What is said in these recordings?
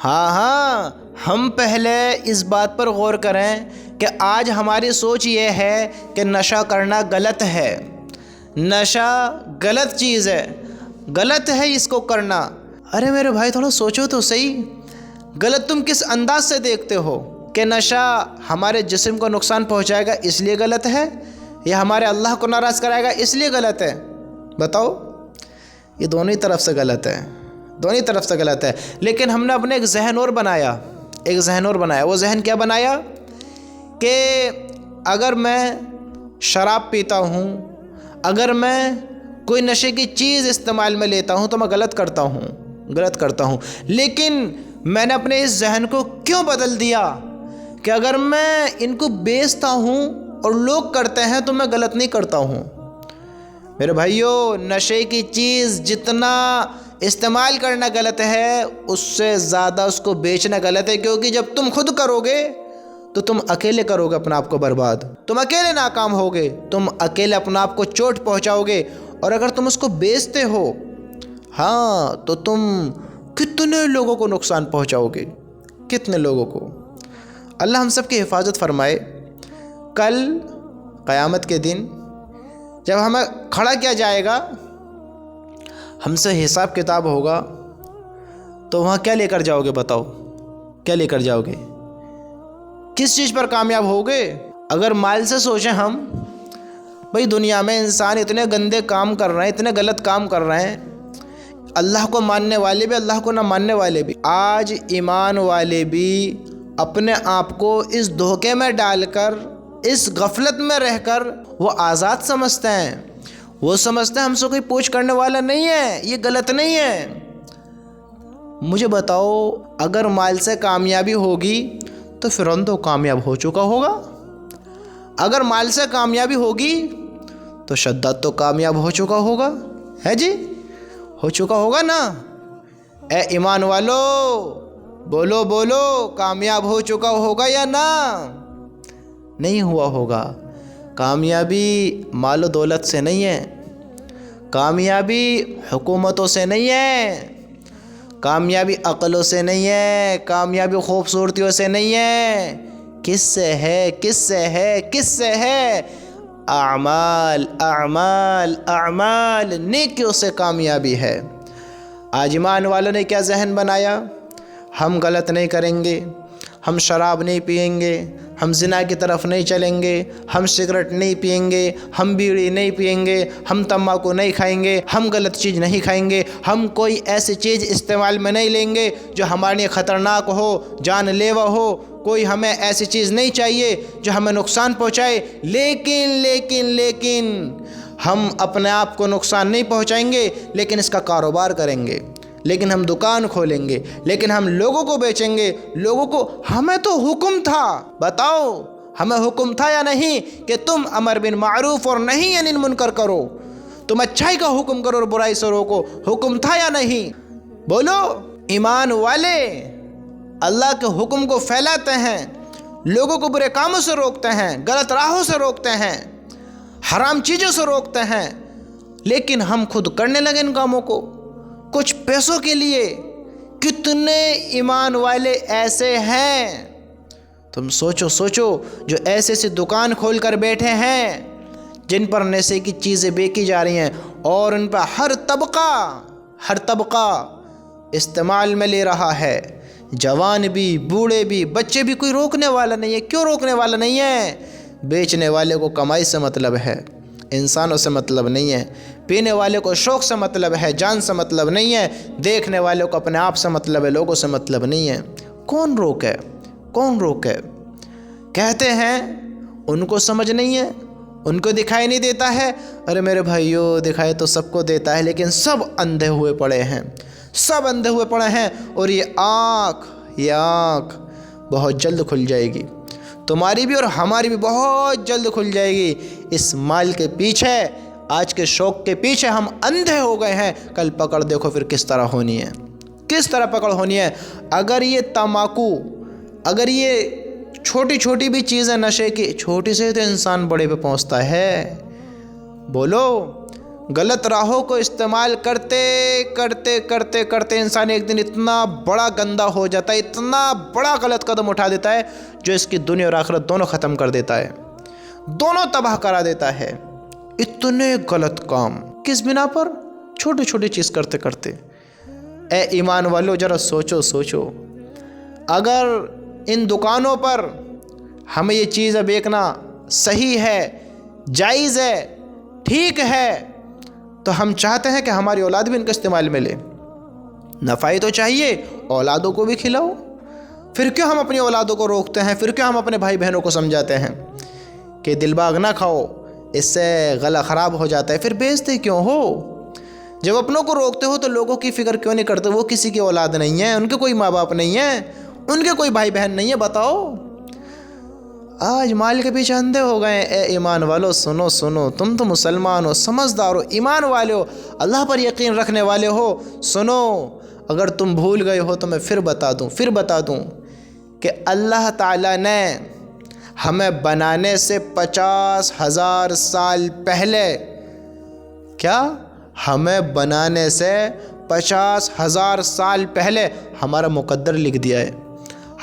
ہاں ہاں، ہم پہلے اس بات پر غور کریں کہ آج ہماری سوچ یہ ہے کہ نشہ کرنا غلط ہے، نشہ غلط چیز ہے، غلط ہے اس کو کرنا۔ ارے میرے بھائی تھوڑا سوچو تو صحیح، غلط تم کس انداز سے دیکھتے ہو؟ کہ نشہ ہمارے جسم کو نقصان پہنچائے گا اس لیے غلط ہے، یا ہمارے اللہ کو ناراض کرائے گا اس لیے غلط ہے؟ بتاؤ، یہ دونوں ہی طرف سے غلط ہے، دونوں ہی طرف سے غلط ہے۔ لیکن ہم نے اپنے ایک ذہن اور بنایا، وہ ذہن کیا بنایا کہ اگر میں شراب پیتا ہوں، اگر میں کوئی نشے کی چیز استعمال میں لیتا ہوں تو میں غلط کرتا ہوں۔ لیکن میں نے اپنے اس ذہن کو کیوں بدل دیا کہ اگر میں ان کو بیچتا ہوں اور لوگ کرتے ہیں تو میں غلط نہیں کرتا ہوں۔ میرے بھائیو، نشے کی چیز جتنا استعمال کرنا غلط ہے اس سے زیادہ اس کو بیچنا غلط ہے، کیونکہ جب تم خود کرو گے تو تم اکیلے کرو گے اپنا آپ کو برباد، تم اکیلے ناکام ہوگے، تم اکیلے اپنا آپ کو چوٹ پہنچاؤ گے۔ اور اگر تم اس کو بیچتے ہو ہاں تو تم کتنے لوگوں کو نقصان پہنچاؤ گے، کتنے لوگوں کو۔ اللہ ہم سب کی حفاظت فرمائے۔ کل قیامت کے دن جب ہمیں کھڑا کیا جائے گا، ہم سے حساب کتاب ہوگا، تو وہاں کیا لے کر جاؤ گے؟ بتاؤ، کیا لے کر جاؤ گے؟ کس چیز پر کامیاب ہوگے؟ اگر مال سے سوچیں ہم، بھئی دنیا میں انسان اتنے گندے کام کر رہے ہیں، اتنے غلط کام کر رہے ہیں، اللہ کو ماننے والے بھی، اللہ کو نہ ماننے والے بھی۔ آج ایمان والے بھی اپنے آپ کو اس دھوکے میں ڈال کر، اس غفلت میں رہ کر وہ آزاد سمجھتے ہیں، وہ سمجھتے ہیں ہم سے کوئی پوچھ کرنے والا نہیں ہے، یہ غلط نہیں ہے۔ مجھے بتاؤ، اگر مال سے کامیابی ہوگی تو فرعون تو کامیاب ہو چکا ہوگا، اگر مال سے کامیابی ہوگی تو شداد تو کامیاب ہو چکا ہوگا، ہے جی؟ ہو چکا ہوگا نا؟ اے ایمان والو، بولو بولو، کامیاب ہو چکا ہوگا یا نہ؟ نہیں ہوا ہوگا۔ کامیابی مال و دولت سے نہیں ہے، کامیابی حکومتوں سے نہیں ہے، کامیابی عقلوں سے نہیں ہے، کامیابی خوبصورتیوں سے نہیں ہے۔ کس سے ہے؟ کس سے ہے؟ کس سے ہے؟ اعمال اعمال اعمال، نیکیوں سے کامیابی ہے۔ آج ایمان والوں نے کیا ذہن بنایا؟ ہم غلط نہیں کریں گے، ہم شراب نہیں پئیں گے، ہم زنا کی طرف نہیں چلیں گے، ہم سگریٹ نہیں پئیں گے، ہم بیڑی نہیں پئیں گے، ہم تمباکو نہیں کھائیں گے، ہم غلط چیز نہیں کھائیں گے، ہم کوئی ایسی چیز استعمال میں نہیں لیں گے جو ہمارے لیے خطرناک ہو، جان لیوا ہو۔ کوئی ہمیں ایسی چیز نہیں چاہیے جو ہمیں نقصان پہنچائے۔ لیکن ہم اپنے آپ کو نقصان نہیں پہنچائیں گے، لیکن اس کا کاروبار کریں گے، لیکن ہم دکان کھولیں گے، لیکن ہم لوگوں کو بیچیں گے۔ لوگوں کو ہمیں تو حکم تھا، بتاؤ ہمیں حکم تھا یا نہیں کہ تم امر بالمعروف اور نہی عن المنکر کرو، تم اچھائی کا حکم کرو اور برائی سے روکو، حکم تھا یا نہیں؟ بولو۔ ایمان والے اللہ کے حکم کو پھیلاتے ہیں، لوگوں کو برے کاموں سے روکتے ہیں، غلط راہوں سے روکتے ہیں، حرام چیزوں سے روکتے ہیں، لیکن ہم خود کرنے لگے ان کاموں کو کچھ پیسوں کے لیے۔ کتنے ایمان والے ایسے ہیں، تم سوچو جو ایسے دکان کھول کر بیٹھے ہیں جن پر نشے کی چیزیں بیچی جا رہی ہیں، اور ان پر ہر طبقہ استعمال میں لے رہا ہے، جوان بھی، بوڑھے بھی، بچے بھی، کوئی روکنے والا نہیں ہے۔ کیوں روکنے والا نہیں ہے؟ بیچنے والے کو کمائی سے مطلب ہے، انسانوں سے مطلب نہیں ہے۔ پینے والے کو شوق سے مطلب ہے، جان سے مطلب نہیں ہے۔ دیکھنے والے کو اپنے آپ سے مطلب ہے، لوگوں سے مطلب نہیں ہے۔ کون روکے؟ کہتے ہیں ان کو سمجھ نہیں ہے، ان کو دکھائی نہیں دیتا ہے۔ ارے میرے بھائیو، دکھائی تو سب کو دیتا ہے، لیکن سب اندھے ہوئے پڑے ہیں، اور یہ آنکھ بہت جلد کھل جائے گی، تمہاری بھی اور ہماری بھی بہت جلد کھل جائے گی۔ اس مال کے پیچھے، آج کے شوق کے پیچھے ہم اندھے ہو گئے ہیں، کل پکڑ دیکھو پھر کس طرح ہونی ہے، کس طرح پکڑ ہونی ہے۔ اگر یہ تمباکو، اگر یہ چھوٹی بھی چیزیں نشے کی، چھوٹی سے تو انسان بڑے پہ پہنچتا ہے۔ بولو، غلط راہوں کو استعمال کرتے کرتے کرتے کرتے انسان ایک دن اتنا بڑا گندا ہو جاتا ہے، اتنا بڑا غلط قدم اٹھا دیتا ہے جو اس کی دنیا اور آخرت دونوں ختم کر دیتا ہے، دونوں تباہ کرا دیتا ہے۔ اتنے غلط کام کس بنا پر؟ چھوٹی چھوٹی چیز کرتے کرتے۔ اے ایمان والو ذرا سوچو، اگر ان دکانوں پر ہمیں یہ چیز بیچنا صحیح ہے، جائز ہے، ٹھیک ہے، تو ہم چاہتے ہیں کہ ہماری اولاد بھی ان کا استعمال میں لے۔ نفع تو چاہیے، اولادوں کو بھی کھلاؤ۔ پھر کیوں ہم اپنی اولادوں کو روکتے ہیں؟ پھر کیوں ہم اپنے بھائی بہنوں کو سمجھاتے ہیں کہ دل باغ نہ کھاؤ، اس سے گلا خراب ہو جاتا ہے؟ پھر بیچتے کیوں ہو؟ جب اپنوں کو روکتے ہو تو لوگوں کی فکر کیوں نہیں کرتے؟ وہ کسی کی اولاد نہیں ہے، ان کے کوئی ماں باپ نہیں ہے، ان کے کوئی بھائی بہن نہیں ہے، بتاؤ۔ آج مال کے پیچھے اندھے ہو گئے۔ اے ایمان والو سنو، تم تو مسلمان ہو، سمجھدار ہو، ایمان والے ہو، اللہ پر یقین رکھنے والے ہو، سنو۔ اگر تم بھول گئے ہو تو میں پھر بتا دوں کہ اللہ تعالیٰ نے ہمیں بنانے سے 50,000 سال پہلے، کیا؟ ہمیں بنانے سے 50,000 سال پہلے ہمارا مقدر لکھ دیا ہے،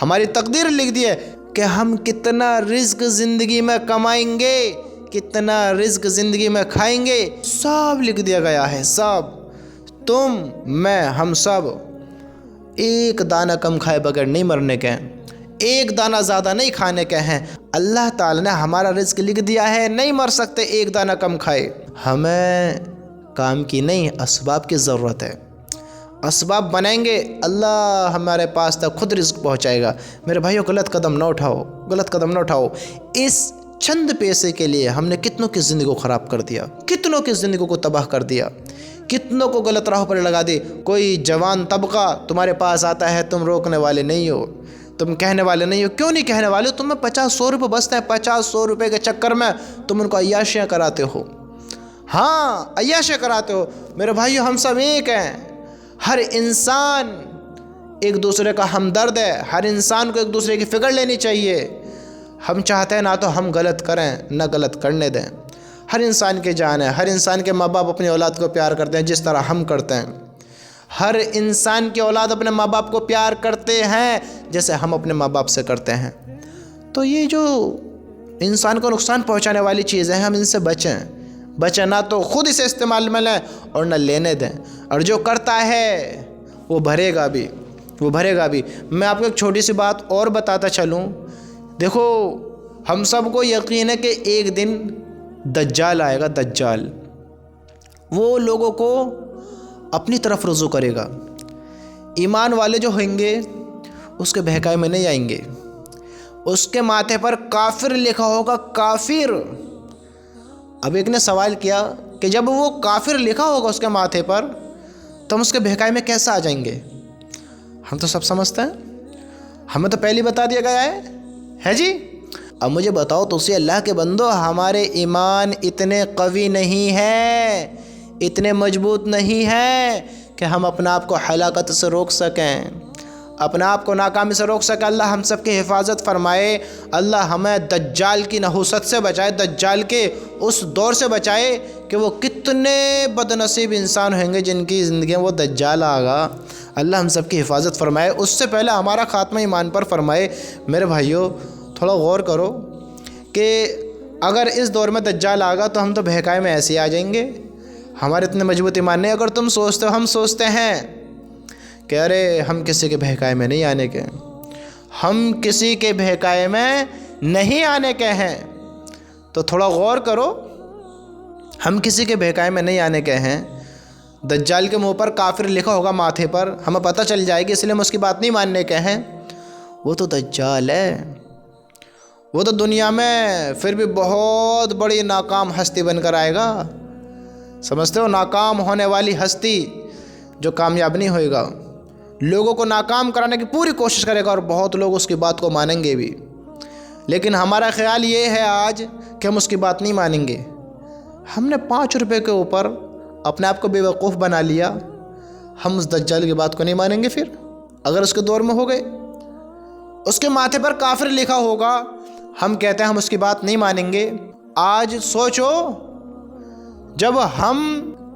ہماری تقدیر لکھ دی ہے کہ ہم کتنا رزق زندگی میں کمائیں گے، کتنا رزق زندگی میں کھائیں گے، سب لکھ دیا گیا ہے، سب۔ تم، میں، ہم سب ایک دانہ کم کھائے بغیر نہیں مرنے کے ہیں، ایک دانہ زیادہ نہیں کھانے کے ہیں۔ اللہ تعالی نے ہمارا رزق لکھ دیا ہے، نہیں مر سکتے ایک دانہ کم کھائے۔ ہمیں کام کی نہیں، اسباب کی ضرورت ہے۔ اسباب بنائیں گے، اللہ ہمارے پاس تک خود رزق پہنچائے گا۔ میرے بھائیو، غلط قدم نہ اٹھاؤ۔ اس چند پیسے کے لیے ہم نے کتنوں کی زندگی کو خراب کر دیا، کتنوں کی زندگی کو تباہ کر دیا، کتنوں کو غلط راہوں پر لگا دی۔ کوئی جوان طبقہ تمہارے پاس آتا ہے، تم روکنے والے نہیں ہو، تم کہنے والے نہیں ہو۔ کیوں نہیں کہنے والے؟ تمہیں 50-100 روپے بچتا ہے، 50-100 روپے کے چکر میں تم ان کو عیاشیاں کراتے ہو۔ ہاں، عیاشیاں کراتے ہو۔ میرے بھائیو، ہم سب ایک ہیں، ہر انسان ایک دوسرے کا ہمدرد ہے، ہر انسان کو ایک دوسرے کی فکر لینی چاہیے۔ ہم چاہتے ہیں نہ تو ہم غلط کریں نہ غلط کرنے دیں۔ ہر انسان کی جان ہے، ہر انسان کے ماں باپ اپنی اولاد کو پیار کرتے ہیں جس طرح ہم کرتے ہیں۔ ہر انسان کی اولاد اپنے ماں باپ کو پیار کرتے ہیں جیسے ہم اپنے ماں باپ سے کرتے ہیں۔ تو یہ جو انسان کو نقصان پہنچانے والی چیزیں ہیں، ہم ان سے بچیں، نہ تو خود اسے استعمال میں لیں اور نہ لینے دیں۔ اور جو کرتا ہے وہ بھرے گا بھی۔ میں آپ کو ایک چھوٹی سی بات اور بتاتا چلوں۔ دیکھو، ہم سب کو یقین ہے کہ ایک دن دجال آئے گا، دجال۔ وہ لوگوں کو اپنی طرف رجوع کرے گا۔ ایمان والے جو ہوئیں گے اس کے بہکاوے میں نہیں آئیں گے۔ اس کے ماتھے پر کافر لکھا ہوگا، کافر۔ اب ایک نے سوال کیا کہ جب وہ کافر لکھا ہوگا اس کے ماتھے پر تو ہم اس کے بہکاوے میں کیسے آ جائیں گے؟ ہم تو سب سمجھتے ہیں، ہمیں تو پہلے بتا دیا گیا ہے جی۔ اب مجھے بتاؤ تو اسی اللہ کے بندو، ہمارے ایمان اتنے قوی نہیں ہے، اتنے مضبوط نہیں ہے کہ ہم اپنا آپ کو ہلاکت سے روک سکیں، اپنا آپ کو ناکامی سے روک سکیں۔ اللہ ہم سب کی حفاظت فرمائے، اللہ ہمیں دجال کی نحوست سے بچائے، دجال کے اس دور سے بچائے کہ وہ کتنے بد نصیب انسان ہوئیں گے جن کی زندگی میں وہ دجال آگا۔ اللہ ہم سب کی حفاظت فرمائے، اس سے پہلے ہمارا خاتمہ ایمان پر فرمائے۔ میرے بھائیوں، تھوڑا غور کرو کہ اگر اس دور میں دجال آگا تو ہم تو بہکاوے میں ایسے ہی آ جائیں گے، ہمارے اتنے مضبوط ایمان نہیں۔ اگر تم سوچتے ہو، ہم سوچتے ہیں کہ ارے ہم کسی کے بہکاوے میں نہیں آنے کے، ہم کسی کے بہکاوے میں نہیں آنے کے ہیں، تو تھوڑا غور کرو، ہم کسی کے بہکاوے میں نہیں آنے کے ہیں۔ دجال کے منہ پر کافر لکھا ہوگا ماتھے پر، ہمیں پتہ چل جائے گی، اس لیے ہم اس کی بات نہیں ماننے کے ہیں۔ وہ تو دجال ہے، وہ تو دنیا میں پھر بھی بہت بڑی ناکام ہستی بن کر آئے گا۔ سمجھتے ہو؟ ناکام ہونے والی ہستی جو کامیاب نہیں ہوئے گا، لوگوں کو ناکام کرانے کی پوری کوشش کرے گا اور بہت لوگ اس کی بات کو مانیں گے بھی۔ لیکن ہمارا خیال یہ ہے آج کہ ہم اس کی بات نہیں مانیں گے۔ ہم نے 5 روپے کے اوپر اپنے آپ کو بے وقوف بنا لیا، ہم اس دجال کی بات کو نہیں مانیں گے۔ پھر اگر اس کے دور میں ہو گئے، اس کے ماتھے پر کافر لکھا ہوگا، ہم کہتے ہیں ہم اس کی بات نہیں مانیں گے۔ آج سوچو، جب ہم